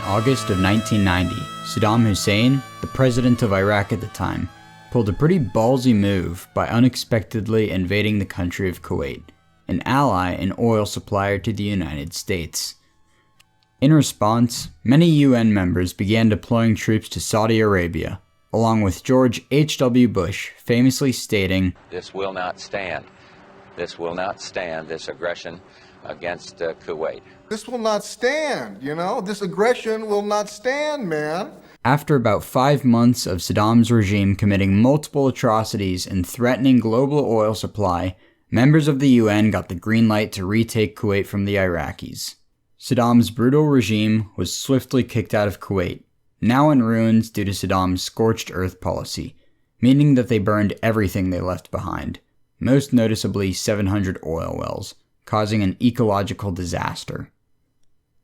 August of 1990, Saddam Hussein, the president of Iraq at the time, pulled a pretty ballsy move by unexpectedly invading the country of Kuwait, an ally and oil supplier to the United States. In response, many UN members began deploying troops to Saudi Arabia, along with George H.W. Bush famously stating, "This will not stand. This will not stand, this aggression against Kuwait. This will not stand, This aggression will not stand, man." After about 5 months of Saddam's regime committing multiple atrocities and threatening global oil supply, members of the UN got the green light to retake Kuwait from the Iraqis. Saddam's brutal regime was swiftly kicked out of Kuwait, now in ruins due to Saddam's scorched earth policy, meaning that they burned everything they left behind, most noticeably 700 oil wells, causing an ecological disaster.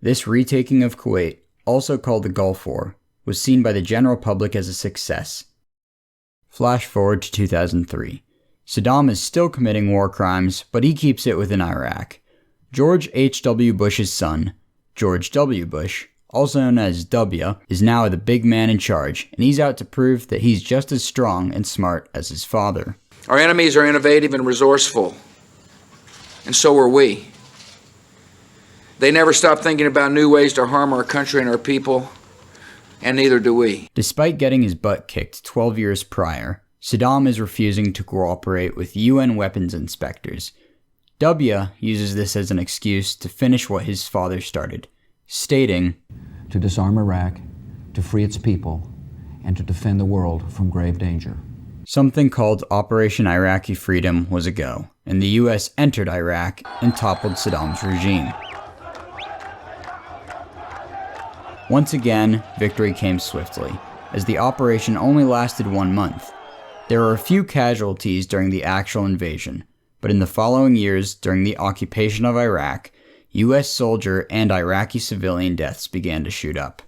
This retaking of Kuwait, also called the Gulf War, was seen by the general public as a success. Flash forward to 2003. Saddam is still committing war crimes, but he keeps it within Iraq. George H.W. Bush's son, George W. Bush, also known as W, is now the big man in charge, and he's out to prove that he's just as strong and smart as his father. Our enemies are innovative and resourceful, and so are we. They never stop thinking about new ways to harm our country and our people, and neither do we. Despite getting his butt kicked 12 years prior, Saddam is refusing to cooperate with UN weapons inspectors. W uses this as an excuse to finish what his father started, stating, "To disarm Iraq, to free its people, and to defend the world from grave danger." Something called Operation Iraqi Freedom was a go, and the US entered Iraq and toppled Saddam's regime. Once again, victory came swiftly, as the operation only lasted 1 month. There were a few casualties during the actual invasion, but in the following years, during the occupation of Iraq, US soldier and Iraqi civilian deaths began to shoot up.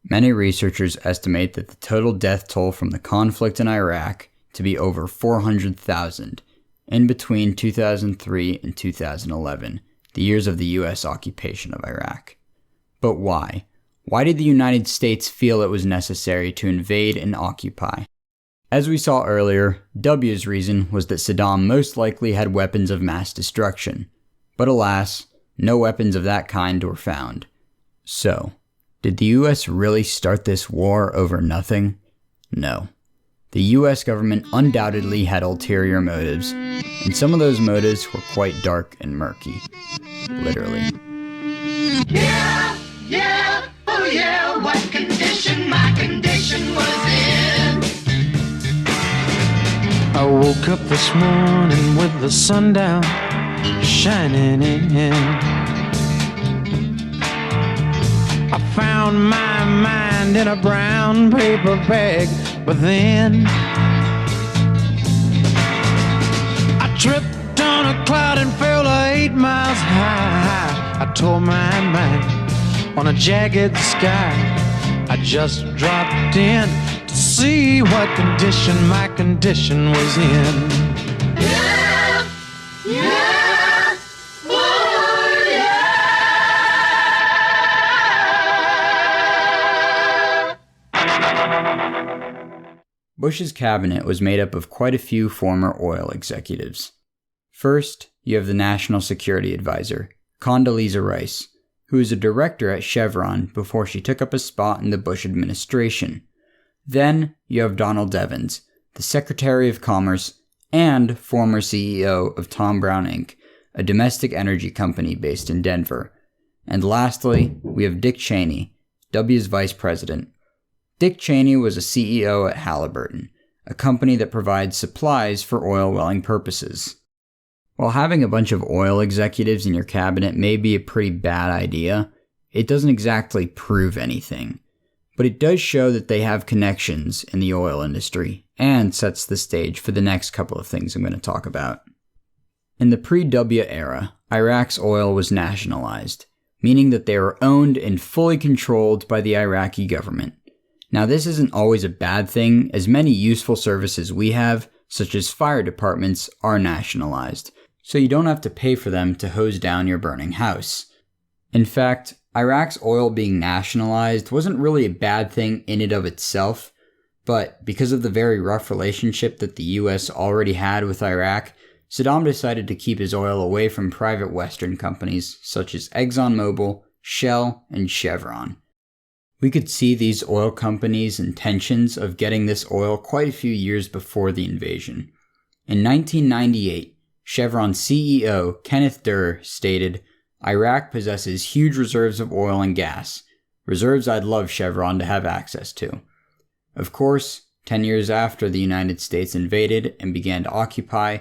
Many researchers estimate that the total death toll from the conflict in Iraq to be over 400,000 in between 2003 and 2011, the years of the US occupation of Iraq. But why? Why did the United States feel it was necessary to invade and occupy? As we saw earlier, W's reason was that Saddam most likely had weapons of mass destruction. But alas, no weapons of that kind were found. So, did the US really start this war over nothing? No. The US government undoubtedly had ulterior motives, and some of those motives were quite dark and murky. Literally. Yeah, oh yeah, what condition my condition was in. I woke up this morning with the sun down, shining in. I found my mind in a brown paper bag, but then I tripped on a cloud and fell 8 miles high. I tore my mind on a jagged sky. I just dropped in to see what condition my condition was in. Yeah, oh yeah. Bush's cabinet was made up of quite a few former oil executives. First, you have the National Security Advisor, Condoleezza Rice, who was a director at Chevron before she took up a spot in the Bush administration. Then, you have Donald Evans, the Secretary of Commerce and former CEO of Tom Brown Inc., a domestic energy company based in Denver. And lastly, we have Dick Cheney, W's vice president. Dick Cheney was a CEO at Halliburton, a company that provides supplies for oil welling purposes. While having a bunch of oil executives in your cabinet may be a pretty bad idea, it doesn't exactly prove anything. But it does show that they have connections in the oil industry, and sets the stage for the next couple of things I'm going to talk about. In the pre-W era, Iraq's oil was nationalized, meaning that they were owned and fully controlled by the Iraqi government. Now this isn't always a bad thing, as many useful services we have, such as fire departments, are nationalized, so you don't have to pay for them to hose down your burning house. In fact, Iraq's oil being nationalized wasn't really a bad thing in and of itself, but because of the very rough relationship that the US already had with Iraq, Saddam decided to keep his oil away from private Western companies such as ExxonMobil, Shell, and Chevron. We could see these oil companies' intentions of getting this oil quite a few years before the invasion. In 1998, Chevron CEO Kenneth Durr stated, "Iraq possesses huge reserves of oil and gas, reserves I'd love Chevron to have access to." Of course, 10 years after the United States invaded and began to occupy,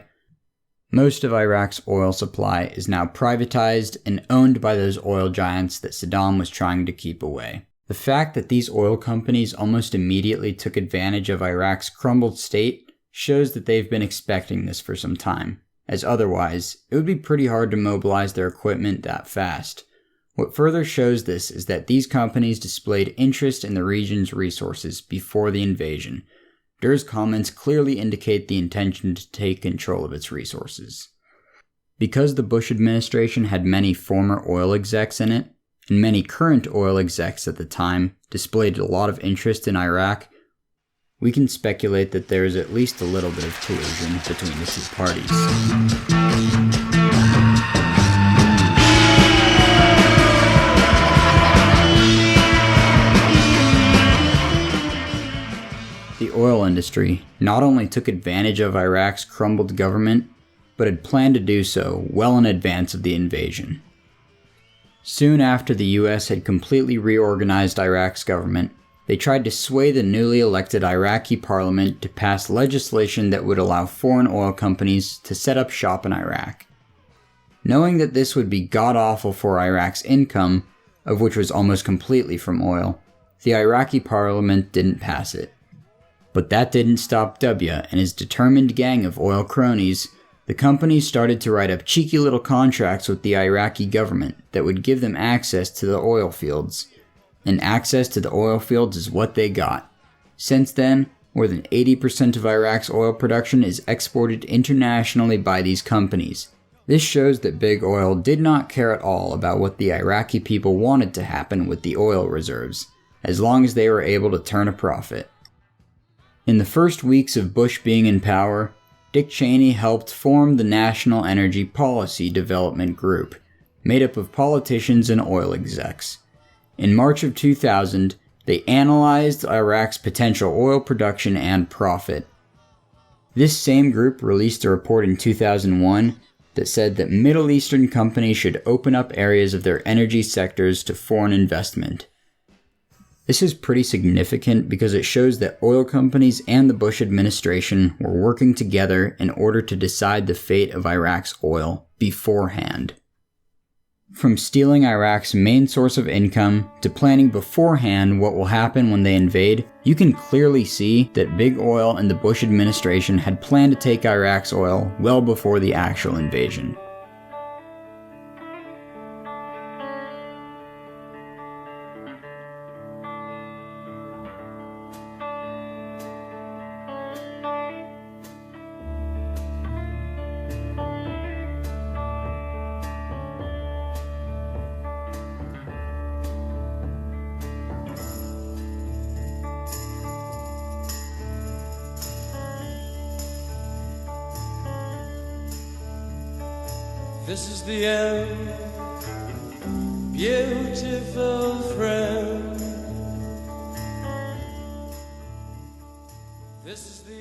most of Iraq's oil supply is now privatized and owned by those oil giants that Saddam was trying to keep away. The fact that these oil companies almost immediately took advantage of Iraq's crumbled state shows that they've been expecting this for some time, as otherwise, it would be pretty hard to mobilize their equipment that fast. What further shows this is that these companies displayed interest in the region's resources before the invasion. Durr's comments clearly indicate the intention to take control of its resources. Because the Bush administration had many former oil execs in it, and many current oil execs at the time displayed a lot of interest in Iraq, we can speculate that there is at least a little bit of collusion between the two parties. The oil industry not only took advantage of Iraq's crumbled government, but had planned to do so well in advance of the invasion. Soon after the US had completely reorganized Iraq's government, they tried to sway the newly elected Iraqi parliament to pass legislation that would allow foreign oil companies to set up shop in Iraq. Knowing that this would be god-awful for Iraq's income, of which was almost completely from oil, the Iraqi parliament didn't pass it. But that didn't stop W and his determined gang of oil cronies. The companies started to write up cheeky little contracts with the Iraqi government that would give them access to the oil fields. And access to the oil fields is what they got. Since then, more than 80% of Iraq's oil production is exported internationally by these companies. This shows that Big Oil did not care at all about what the Iraqi people wanted to happen with the oil reserves, as long as they were able to turn a profit. In the first weeks of Bush being in power, Dick Cheney helped form the National Energy Policy Development Group, made up of politicians and oil execs. In March of 2000, they analyzed Iraq's potential oil production and profit. This same group released a report in 2001 that said that Middle Eastern companies should open up areas of their energy sectors to foreign investment. This is pretty significant because it shows that oil companies and the Bush administration were working together in order to decide the fate of Iraq's oil beforehand. From stealing Iraq's main source of income to planning beforehand what will happen when they invade, you can clearly see that Big Oil and the Bush administration had planned to take Iraq's oil well before the actual invasion. This is the end, beautiful friend.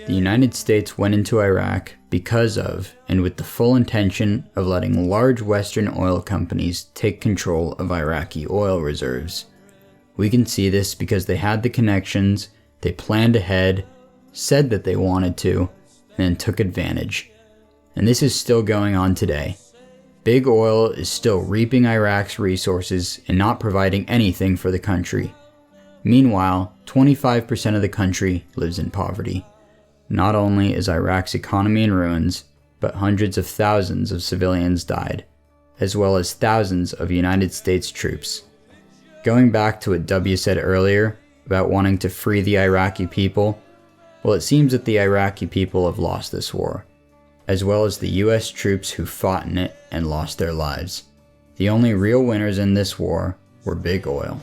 The United States went into Iraq because of, and with the full intention of letting large Western oil companies take control of Iraqi oil reserves. We can see this because they had the connections, they planned ahead, said that they wanted to, and then took advantage. And this is still going on today. Big Oil is still reaping Iraq's resources and not providing anything for the country. Meanwhile, 25% of the country lives in poverty. Not only is Iraq's economy in ruins, but hundreds of thousands of civilians died, as well as thousands of United States troops. Going back to what W said earlier about wanting to free the Iraqi people, well, it seems that the Iraqi people have lost this war, as well as the US troops who fought in it and lost their lives. The only real winners in this war or big oil.